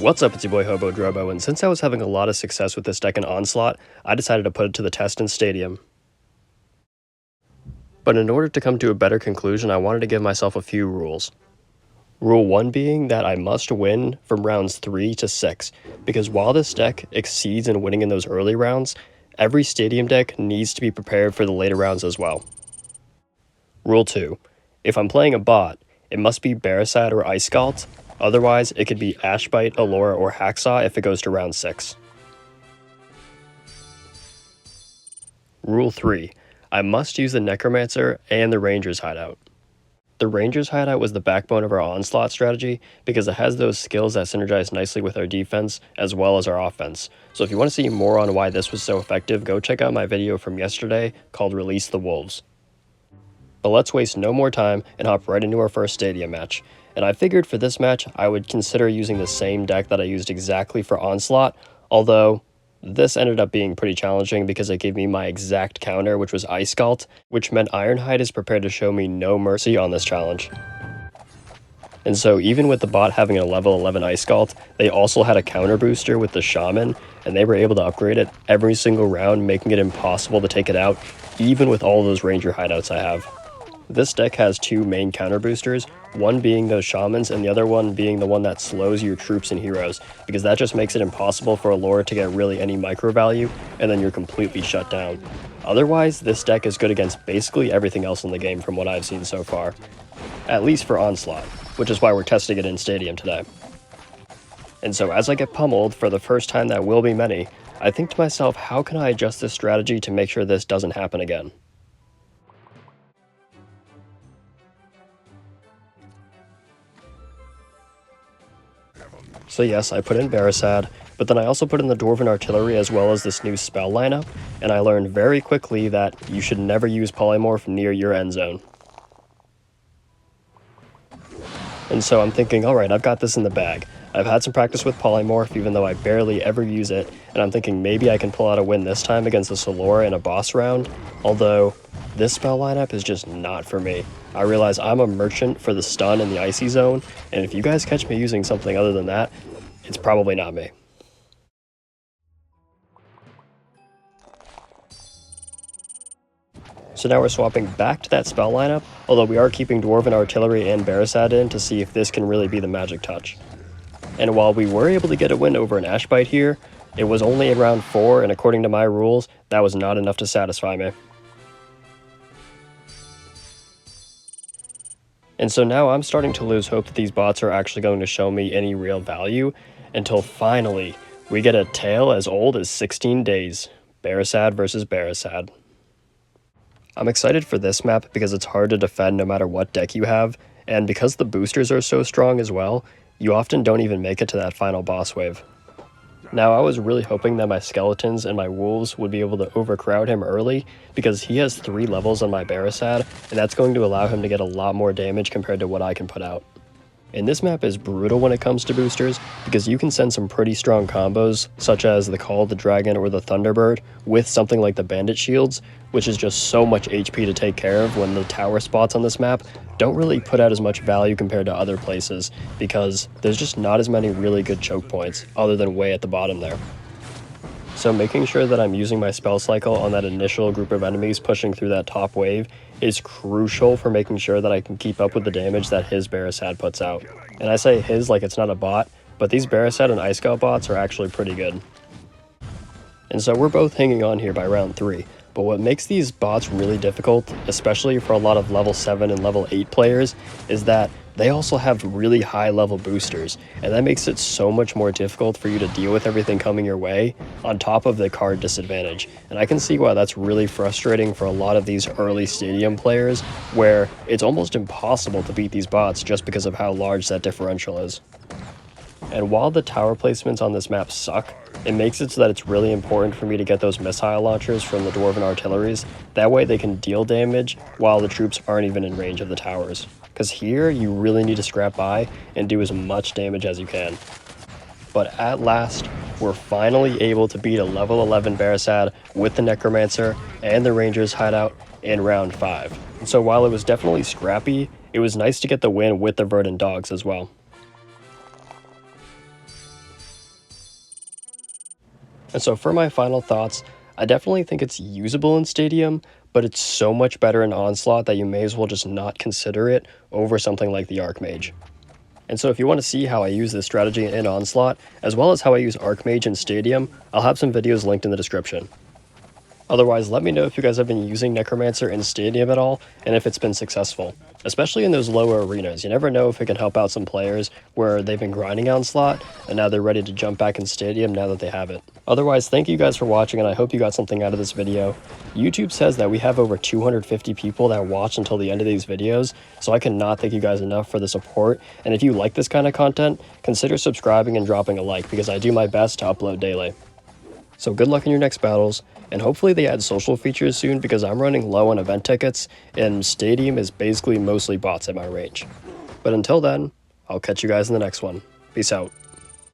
What's up, it's your boy Hobo Drobo, and since I was having a lot of success with this deck in Onslaught, I decided to put it to the test in Stadium. But in order to come to a better conclusion, I wanted to give myself a few rules. Rule 1 being that I must win from rounds 3 to 6, because while this deck exceeds in winning in those early rounds, every Stadium deck needs to be prepared for the later rounds as well. Rule 2. If I'm playing a bot, it must be Barasat or Ice Scald. Otherwise, it could be Ashbite, Allura, or Hacksaw if it goes to round 6. Rule 3. I must use the Necromancer and the Ranger's Hideout. The Ranger's Hideout was the backbone of our Onslaught strategy because it has those skills that synergize nicely with our defense as well as our offense. So if you want to see more on why this was so effective, go check out my video from yesterday called Release the Wolves. But let's waste no more time and hop right into our first Stadium match. And I figured for this match, I would consider using the same deck that I used exactly for Onslaught, although this ended up being pretty challenging because it gave me my exact counter, which was Ice Scald, which meant Ironhide is prepared to show me no mercy on this challenge. And so even with the bot having a level 11 Ice Scald, they also had a counter booster with the Shaman, and they were able to upgrade it every single round, making it impossible to take it out, even with all those Ranger hideouts I have. This deck has two main counter boosters, one being those Shamans and the other one being the one that slows your troops and heroes, because that just makes it impossible for Allura to get really any micro value, and then you're completely shut down. Otherwise, this deck is good against basically everything else in the game from what I've seen so far. At least for Onslaught, which is why we're testing it in Stadium today. And so as I get pummeled for the first time that will be many, I think to myself, how can I adjust this strategy to make sure this doesn't happen again? So yes, I put in Barasat, but then I also put in the Dwarven Artillery as well as this new spell lineup, and I learned very quickly that you should never use Polymorph near your end zone. And so I'm thinking, alright, I've got this in the bag. I've had some practice with Polymorph, even though I barely ever use it, and I'm thinking maybe I can pull out a win this time against the Allura in a boss round, although this spell lineup is just not for me. I realize I'm a merchant for the stun and the icy zone, and if you guys catch me using something other than that, it's probably not me. So now we're swapping back to that spell lineup, although we are keeping Dwarven Artillery and Barasat in to see if this can really be the magic touch. And while we were able to get a win over an Ashbite here, it was only in round 4, and according to my rules, that was not enough to satisfy me. And so now I'm starting to lose hope that these bots are actually going to show me any real value, until finally, we get a tale as old as 16 days. Barasat versus Barasat. I'm excited for this map because it's hard to defend no matter what deck you have, and because the boosters are so strong as well, you often don't even make it to that final boss wave. Now, I was really hoping that my skeletons and my wolves would be able to overcrowd him early, because he has 3 levels on my Barasat, and that's going to allow him to get a lot more damage compared to what I can put out. And this map is brutal when it comes to boosters, because you can send some pretty strong combos, such as the Call of the Dragon or the Thunderbird, with something like the Bandit Shields, which is just so much HP to take care of when the tower spots on this map don't really put out as much value compared to other places, because there's just not as many really good choke points, other than way at the bottom there. So making sure that I'm using my spell cycle on that initial group of enemies pushing through that top wave is crucial for making sure that I can keep up with the damage that his Barasat puts out. And I say his like it's not a bot, but these Barasat and Ice Scout bots are actually pretty good. And so we're both hanging on here by round 3. But what makes these bots really difficult, especially for a lot of level 7 and level 8 players, is that they also have really high level boosters, and that makes it so much more difficult for you to deal with everything coming your way, on top of the card disadvantage. And I can see why that's really frustrating for a lot of these early Stadium players, where it's almost impossible to beat these bots just because of how large that differential is. And while the tower placements on this map suck, it makes it so that it's really important for me to get those missile launchers from the Dwarven Artilleries. That way they can deal damage while the troops aren't even in range of the towers. Because here, you really need to scrap by and do as much damage as you can. But at last, we're finally able to beat a level 11 Barasat with the Necromancer and the Ranger's Hideout in round 5. So while it was definitely scrappy, it was nice to get the win with the Verdant Dogs as well. And so for my final thoughts, I definitely think it's usable in Stadium, but it's so much better in Onslaught that you may as well just not consider it over something like the Archmage. And so if you want to see how I use this strategy in Onslaught, as well as how I use Archmage in Stadium, I'll have some videos linked in the description. Otherwise, let me know if you guys have been using Necromancer in Stadium at all, and if it's been successful. Especially in those lower arenas, you never know if it can help out some players where they've been grinding Onslaught, and now they're ready to jump back in Stadium now that they have it. Otherwise, thank you guys for watching, and I hope you got something out of this video. YouTube says that we have over 250 people that watch until the end of these videos, so I cannot thank you guys enough for the support, and if you like this kind of content, consider subscribing and dropping a like, because I do my best to upload daily. So good luck in your next battles, and hopefully they add social features soon because I'm running low on event tickets, and Stadium is basically mostly bots at my range. But until then, I'll catch you guys in the next one. Peace out.